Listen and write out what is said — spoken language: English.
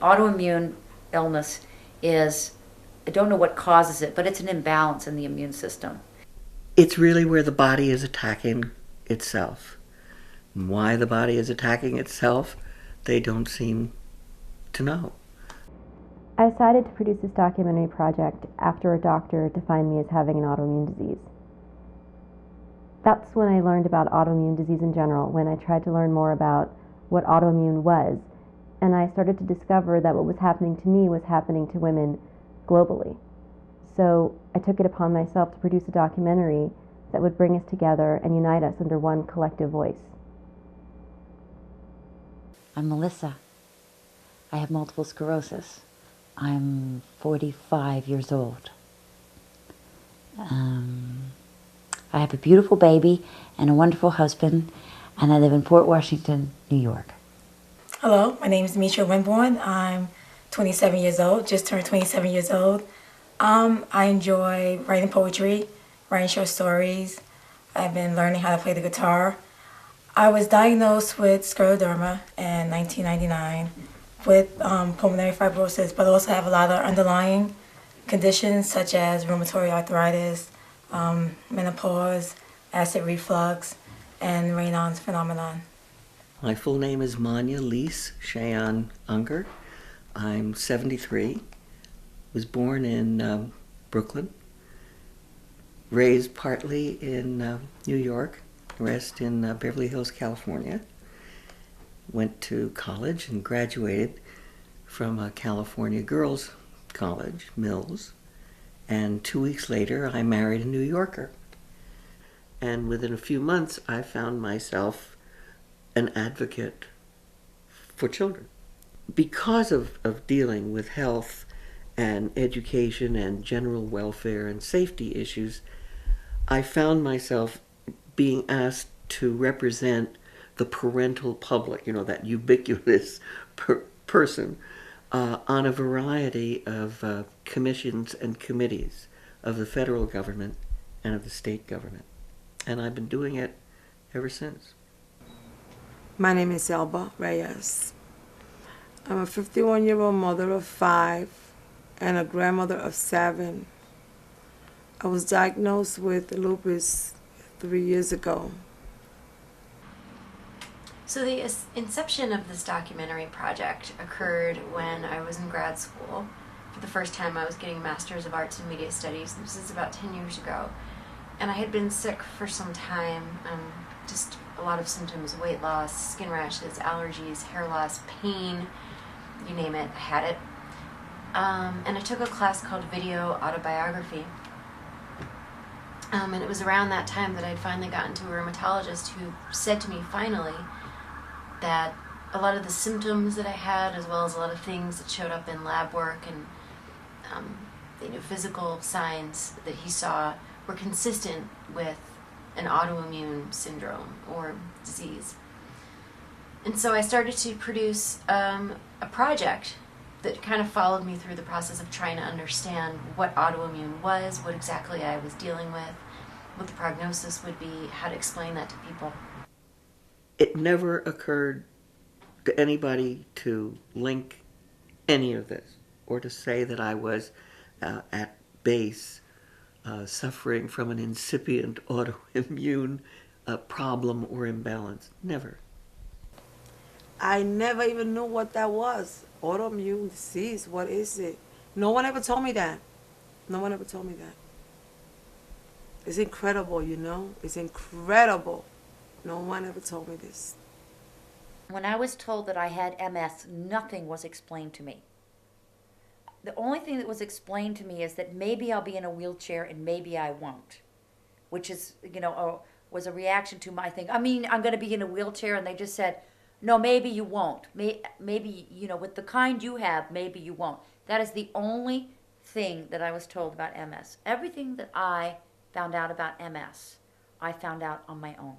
Autoimmune illness is, I don't know what causes it, but it's an imbalance in the immune system. It's really where the body is attacking itself. And why the body is attacking itself, they don't seem to know. I decided to produce this documentary project after a doctor defined me as having an autoimmune disease. That's when I learned about autoimmune disease in general, when I tried to learn more about what autoimmune was, and I started to discover that what was happening to me was happening to women globally. So I took it upon myself to produce a documentary that would bring us together and unite us under one collective voice. I'm Melissa. I have multiple sclerosis. I'm 45 years old. I have a beautiful baby and a wonderful husband, and I live in Port Washington, New York. Hello, my name is Demetria Diagnosed. I'm 27 years old, just turned 27 years old. I enjoy writing poetry, writing short stories. I've been learning how to play the guitar. I was diagnosed with Scleroderma in 1999 with pulmonary fibrosis, but also have a lot of underlying conditions such as rheumatoid arthritis, menopause, acid reflux, and Raynaud's phenomenon. My full name is Manya Lise Cheyenne Unger. I'm 73. Was born in Brooklyn. Raised partly in New York, rest in Beverly Hills, California. Went to college and graduated from a California girls' college, Mills. And 2 weeks later, I married a New Yorker. And within a few months, I found myself an advocate for children. Because of dealing with health and education and general welfare and safety issues, I found myself being asked to represent the parental public, that ubiquitous person, on a variety of commissions and committees of the federal government and of the state government. And I've been doing it ever since. My name is Elba Diagnosed. I'm a 51-year-old mother of 5 and a grandmother of 7. I was diagnosed with lupus 3 years ago. So the inception of this documentary project occurred when I was in grad school. For the first time I was getting a Master's of Arts in Media Studies. This is about 10 years ago. And I had been sick for some time, just a lot of symptoms, weight loss, skin rashes, allergies, hair loss, pain, you name it, I had it. And I took a class called Video Autobiography. And it was around that time that I'd finally gotten to a rheumatologist who said to me finally that a lot of the symptoms that I had, as well as a lot of things that showed up in lab work and physical signs that he saw, were consistent with an autoimmune syndrome or disease. And so I started to produce a project that kind of followed me through the process of trying to understand what autoimmune was, what exactly I was dealing with, what the prognosis would be, how to explain that to people. It never occurred to anybody to link any of this or to say that I was at base suffering from an incipient autoimmune problem or imbalance. Never. I never even knew what that was. Autoimmune disease, what is it? No one ever told me that. No one ever told me that. It's incredible, It's incredible. No one ever told me this. When I was told that I had MS, nothing was explained to me. The only thing that was explained to me is that maybe I'll be in a wheelchair and maybe I won't, which is, was a reaction to my thing. I mean, I'm going to be in a wheelchair, and they just said, no, maybe you won't. Maybe, with the kind you have, maybe you won't. That is the only thing that I was told about MS. Everything that I found out about MS, I found out on my own.